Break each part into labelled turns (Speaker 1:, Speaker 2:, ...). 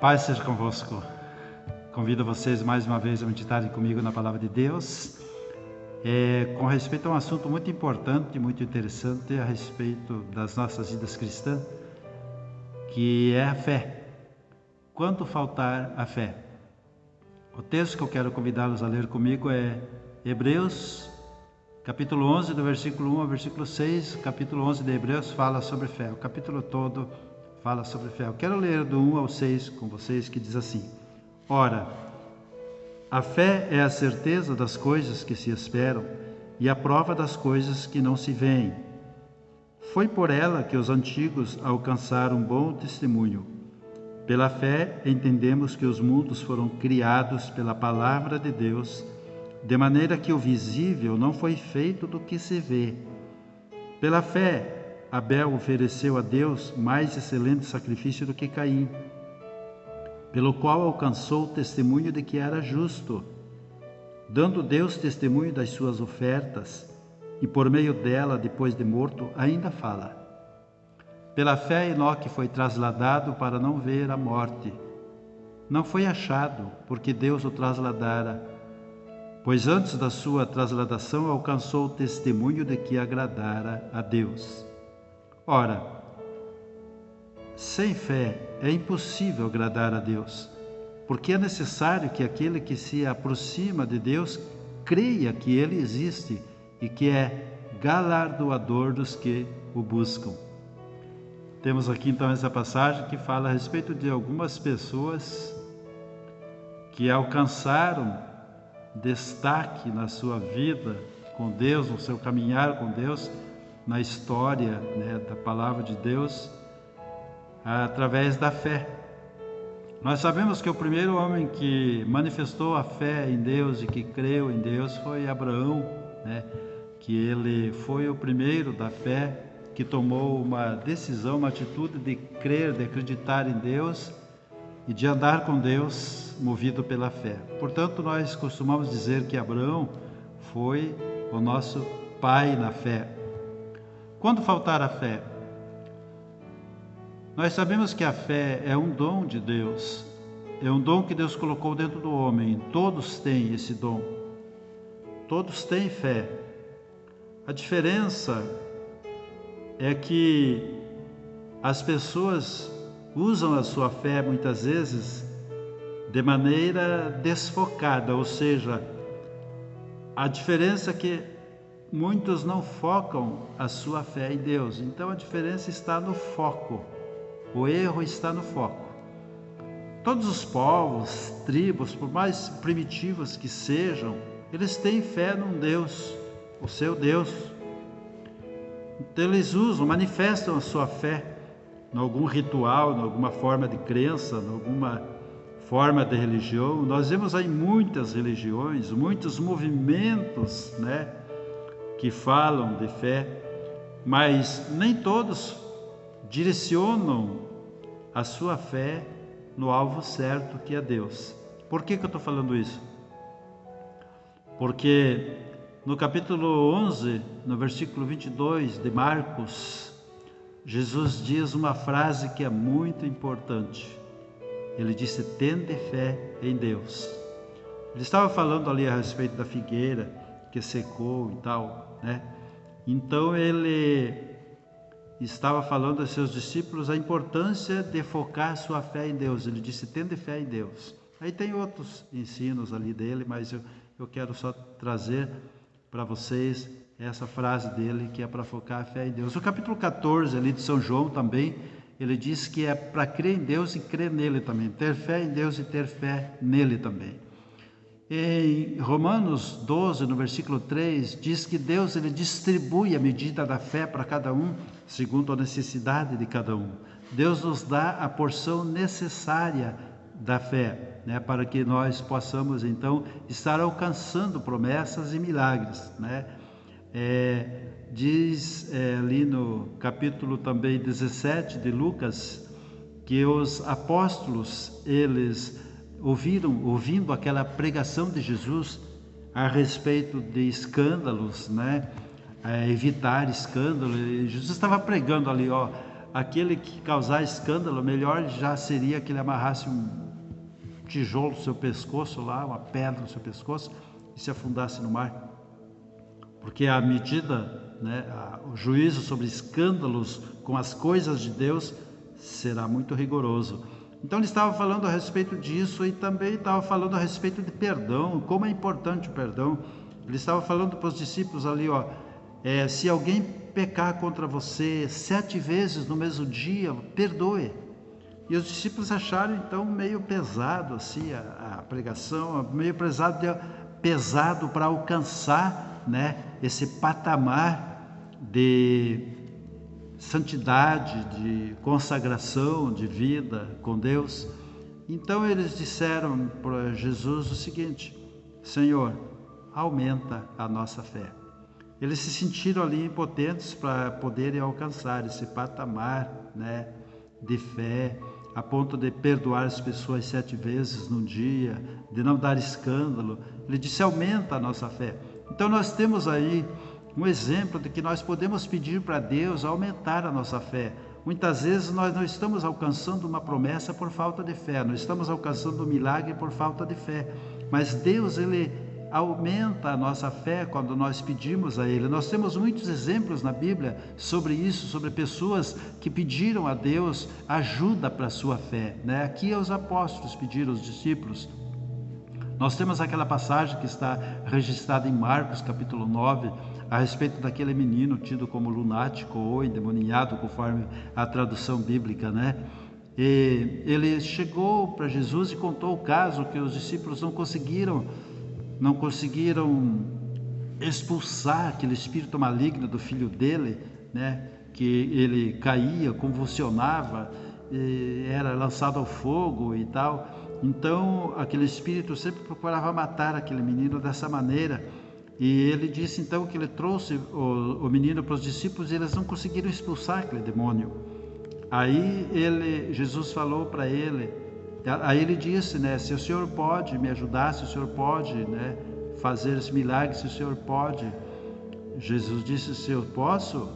Speaker 1: Paz seja convosco. Convido vocês mais uma vez a meditarem comigo na Palavra de Deus, com respeito a um assunto muito importante, muito interessante a respeito das nossas vidas cristãs, que é a fé. Quando faltar a fé? O texto que eu quero convidá-los a ler comigo é Hebreus, capítulo 11, do versículo 1 ao versículo 6. O capítulo 11 de Hebreus fala sobre fé. O capítulo todo fala sobre fé. Eu quero ler do 1 ao 6 com vocês, que diz assim: Ora, a fé é a certeza das coisas que se esperam e a prova das coisas que não se veem. Foi por ela que os antigos alcançaram bom testemunho. Pela fé entendemos que os mundos foram criados pela palavra de Deus, de maneira que o visível não foi feito do que se vê. Pela fé, Abel ofereceu a Deus mais excelente sacrifício do que Caim, pelo qual alcançou o testemunho de que era justo, dando Deus testemunho das suas ofertas, e por meio dela, depois de morto, ainda fala. Pela fé, Enoque foi trasladado para não ver a morte. Não foi achado, porque Deus o trasladara, pois antes da sua trasladação alcançou o testemunho de que agradara a Deus. Ora, sem fé é impossível agradar a Deus, porque é necessário que aquele que se aproxima de Deus creia que Ele existe e que é galardoador dos que o buscam. Temos aqui então essa passagem que fala a respeito de algumas pessoas que alcançaram destaque na sua vida com Deus, no seu caminhar com Deus, na história, da palavra de Deus, através da fé. Nós sabemos que o primeiro homem que manifestou a fé em Deus e que creu em Deus foi Abraão, que ele foi o primeiro da fé que tomou uma decisão, uma atitude de crer, de acreditar em Deus e de andar com Deus movido pela fé. Portanto, nós costumamos dizer que Abraão foi o nosso pai na fé. Quando faltar a fé? Nós sabemos que a fé é um dom de Deus, é um dom que Deus colocou dentro do homem. Todos têm esse dom, todos têm fé. A diferença é que as pessoas usam a sua fé muitas vezes de maneira desfocada, ou seja, a diferença é que muitos não focam a sua fé em Deus. Então a diferença está no foco, o erro está no foco. Todos os povos, tribos, por mais primitivos que sejam, eles têm fé num Deus, o seu Deus. Então eles manifestam a sua fé em algum ritual, em alguma forma de crença, em alguma forma de religião. Nós vemos aí muitas religiões, muitos movimentos, que falam de fé, mas nem todos direcionam a sua fé no alvo certo, que é Deus. Por que eu estou falando isso? Porque no capítulo 11, no versículo 22 de Marcos, Jesus diz uma frase que é muito importante. Ele disse: tende fé em Deus. Ele estava falando ali a respeito da figueira que secou e tal, Então ele estava falando aos seus discípulos a importância de focar sua fé em Deus. Ele disse: tende fé em Deus. Aí tem outros ensinos ali dele, mas eu quero só trazer para vocês essa frase dele, que é para focar a fé em Deus. O capítulo 14 ali de São João também, ele diz que é para crer em Deus e crer nele também, ter fé em Deus e ter fé nele também. Em Romanos 12, no versículo 3, diz que Deus ele distribui a medida da fé para cada um, segundo a necessidade de cada um. Deus nos dá a porção necessária da fé, para que nós possamos então estar alcançando promessas e milagres, Diz ali no capítulo também 17 de Lucas, que os apóstolos, eles ouvindo aquela pregação de Jesus a respeito de escândalos, evitar escândalos. Jesus estava pregando ali, aquele que causar escândalo, melhor já seria que ele amarrasse um tijolo no seu pescoço lá, uma pedra no seu pescoço e se afundasse no mar. Porque a medida, né, o juízo sobre escândalos com as coisas de Deus será muito rigoroso. Então ele estava falando a respeito disso e também estava falando a respeito de perdão, como é importante o perdão. Ele estava falando para os discípulos ali, se alguém pecar contra você 7 vezes no mesmo dia, perdoe. E os discípulos acharam então meio pesado assim a pregação, meio pesado para alcançar, né, esse patamar de santidade, de consagração de vida com Deus. Então eles disseram para Jesus o seguinte: Senhor, aumenta a nossa fé. Eles se sentiram ali impotentes para poderem alcançar esse patamar, né, de fé, a ponto de perdoar as pessoas 7 vezes num dia, de não dar escândalo. Ele disse: aumenta a nossa fé. Então nós temos aí um exemplo de que nós podemos pedir para Deus aumentar a nossa fé. Muitas vezes nós não estamos alcançando uma promessa por falta de fé, não estamos alcançando um milagre por falta de fé, mas Deus, Ele aumenta a nossa fé quando nós pedimos a Ele. Nós temos muitos exemplos na Bíblia sobre isso, sobre pessoas que pediram a Deus ajuda para a sua fé, né? Aqui os apóstolos pediram aos discípulos. Nós temos aquela passagem que está registrada em Marcos capítulo 9, a respeito daquele menino tido como lunático ou endemoniado, conforme a tradução bíblica, né? E ele chegou para Jesus e contou o caso que os discípulos não conseguiram expulsar aquele espírito maligno do filho dele, né? Que ele caía, convulsionava, era lançado ao fogo e tal. Então aquele espírito sempre procurava matar aquele menino dessa maneira. E ele disse então que ele trouxe o menino para os discípulos e eles não conseguiram expulsar aquele demônio. Aí Jesus falou para ele, aí ele disse, né, se o Senhor pode me ajudar, se o Senhor pode, né, fazer esse milagre, se o Senhor pode. Jesus disse: se eu posso,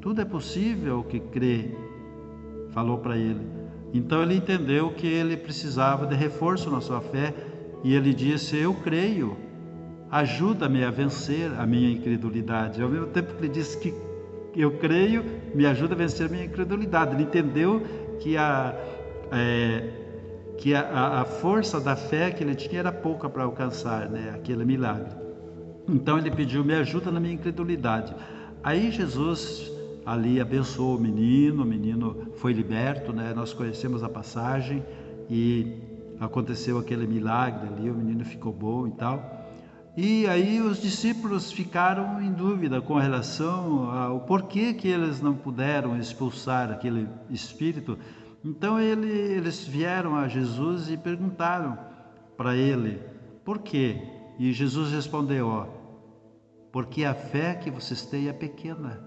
Speaker 1: tudo é possível que crê, falou para ele. Então ele entendeu que ele precisava de reforço na sua fé e ele disse: eu creio, ajuda-me a vencer a minha incredulidade. Ao mesmo tempo que ele disse que eu creio, me ajuda a vencer a minha incredulidade. Ele entendeu que a força da fé que ele tinha era pouca para alcançar, né, aquele milagre. Então ele pediu: me ajuda na minha incredulidade. Aí Jesus ali abençoou o menino foi liberto, né? Nós conhecemos a passagem e aconteceu aquele milagre ali, o menino ficou bom e tal. E aí os discípulos ficaram em dúvida com relação ao porquê que eles não puderam expulsar aquele espírito. Então eles vieram a Jesus e perguntaram para ele: por quê? E Jesus respondeu: porque a fé que vocês têm é pequena.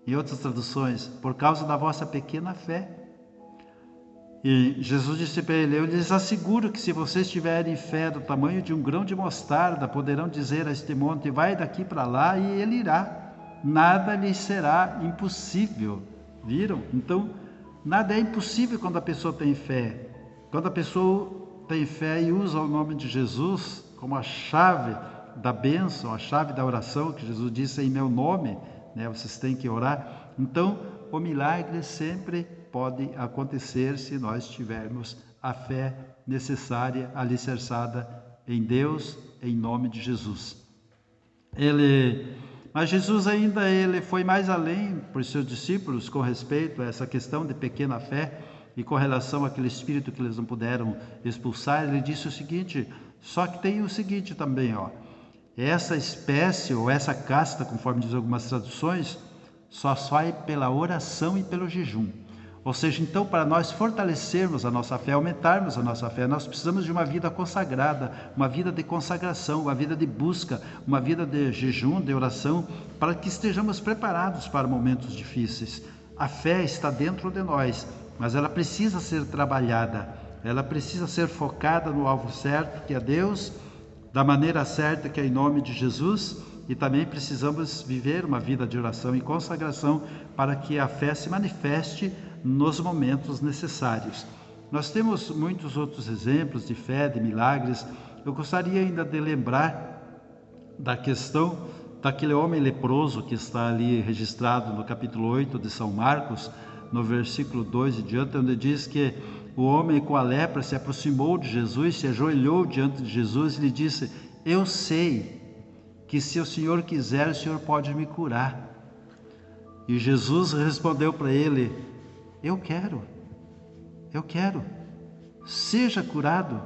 Speaker 1: Em outras traduções, por causa da vossa pequena fé. E Jesus disse para ele: eu lhes asseguro que se vocês tiverem fé do tamanho de um grão de mostarda, poderão dizer a este monte: vai daqui para lá, e ele irá. Nada lhes será impossível. Viram? Então, nada é impossível quando a pessoa tem fé. Quando a pessoa tem fé e usa o nome de Jesus como a chave da bênção, a chave da oração, que Jesus disse: em meu nome, né, vocês têm que orar. Então, o milagre sempre pode acontecer se nós tivermos a fé necessária, alicerçada em Deus, em nome de Jesus. Mas Jesus ainda foi mais além para os seus discípulos com respeito a essa questão de pequena fé e com relação àquele espírito que eles não puderam expulsar. Ele disse o seguinte: só que tem o seguinte também, essa espécie ou essa casta, conforme diz algumas traduções, só sai pela oração e pelo jejum. Ou seja, então, para nós fortalecermos a nossa fé, aumentarmos a nossa fé, nós precisamos de uma vida consagrada, uma vida de consagração, uma vida de busca, uma vida de jejum, de oração, para que estejamos preparados para momentos difíceis. A fé está dentro de nós, mas ela precisa ser trabalhada, ela precisa ser focada no alvo certo, que é Deus, da maneira certa, que é em nome de Jesus, e também precisamos viver uma vida de oração e consagração para que a fé se manifeste nos momentos necessários. Nós temos muitos outros exemplos de fé, de milagres. Eu gostaria ainda de lembrar da questão daquele homem leproso que está ali registrado no capítulo 8 de São Marcos, no versículo 2 e diante, onde diz que o homem com a lepra se aproximou de Jesus, se ajoelhou diante de Jesus e lhe disse: eu sei que se o Senhor quiser, o Senhor pode me curar. E Jesus respondeu para ele: eu quero, seja curado.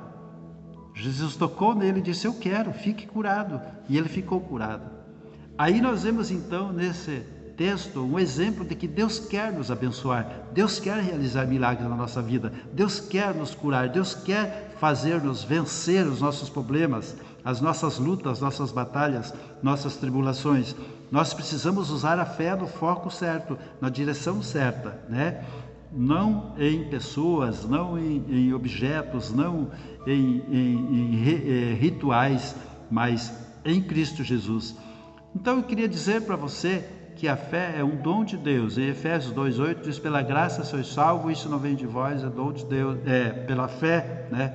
Speaker 1: Jesus tocou nele e disse: eu quero, fique curado. E ele ficou curado. Aí nós vemos então nesse texto um exemplo de que Deus quer nos abençoar, Deus quer realizar milagres na nossa vida, Deus quer nos curar, Deus quer fazer-nos vencer os nossos problemas, as nossas lutas, as nossas batalhas, nossas tribulações. Nós precisamos usar a fé no foco certo, na direção certa, né? Não em pessoas, não em objetos, não em rituais, mas em Cristo Jesus. Então eu queria dizer para você que a fé é um dom de Deus. Em Efésios 2,8 diz: pela graça sois salvos, isso não vem de vós, é dom de Deus. Pela fé, né?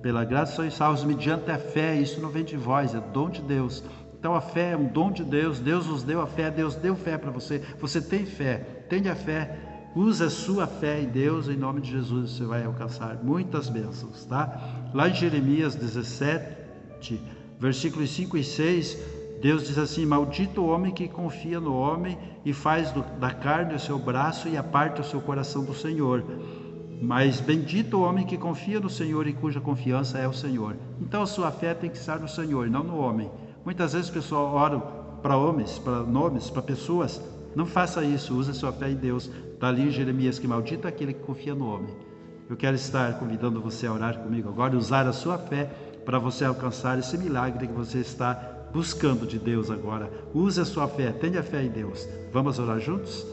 Speaker 1: Pela graça sois salvos mediante a fé, isso não vem de vós, é dom de Deus. Então a fé é um dom de Deus, Deus nos deu a fé, Deus deu fé para você. Você tem fé, tenha fé, use a sua fé em Deus, em nome de Jesus você vai alcançar muitas bênçãos, tá? Lá em Jeremias 17, versículos 5 e 6, Deus diz assim: maldito o homem que confia no homem e faz da carne o seu braço e aparta o seu coração do Senhor. Mas bendito o homem que confia no Senhor e cuja confiança é o Senhor. Então a sua fé tem que estar no Senhor, não no homem. Muitas vezes o pessoal ora para homens, para nomes, para pessoas. Não faça isso, use a sua fé em Deus. Está ali em Jeremias que maldito é aquele que confia no homem. Eu quero estar convidando você a orar comigo agora e usar a sua fé para você alcançar esse milagre que você está buscando de Deus agora. Use a sua fé, tenha fé em Deus. Vamos orar juntos?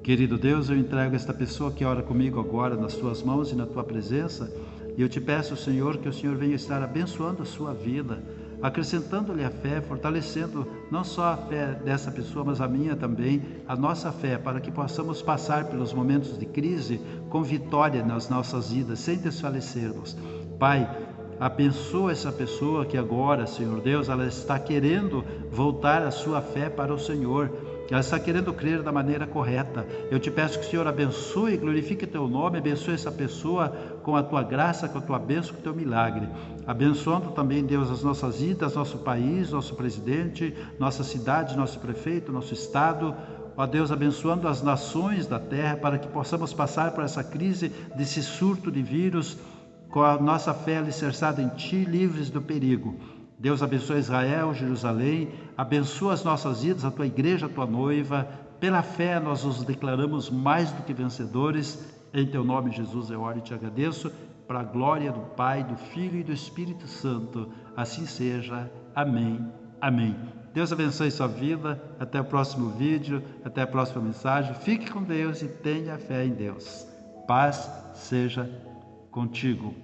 Speaker 1: Querido Deus, eu entrego esta pessoa que ora comigo agora nas tuas mãos e na tua presença, e eu te peço, Senhor, que o Senhor venha estar abençoando a sua vida, acrescentando-lhe a fé, fortalecendo não só a fé dessa pessoa, mas a minha também, a nossa fé, para que possamos passar pelos momentos de crise com vitória nas nossas vidas, sem desfalecermos. Pai, abençoa essa pessoa que agora, Senhor Deus, ela está querendo voltar a sua fé para o Senhor. Ela está querendo crer da maneira correta. Eu te peço que o Senhor abençoe e glorifique teu nome, abençoe essa pessoa com a tua graça, com a tua bênção, com o teu milagre. Abençoando também, Deus, as nossas vidas, nosso país, nosso presidente, nossa cidade, nosso prefeito, nosso estado. Ó Deus, abençoando as nações da terra para que possamos passar por essa crise, desse surto de vírus, com a nossa fé alicerçada em Ti, livres do perigo. Deus abençoa Israel, Jerusalém, abençoa as nossas vidas, a Tua igreja, a Tua noiva. Pela fé nós nos declaramos mais do que vencedores. Em Teu nome, Jesus, eu oro e Te agradeço, para a glória do Pai, do Filho e do Espírito Santo. Assim seja. Amém. Amém. Deus abençoe sua vida. Até o próximo vídeo, até a próxima mensagem. Fique com Deus e tenha fé em Deus. Paz seja contigo.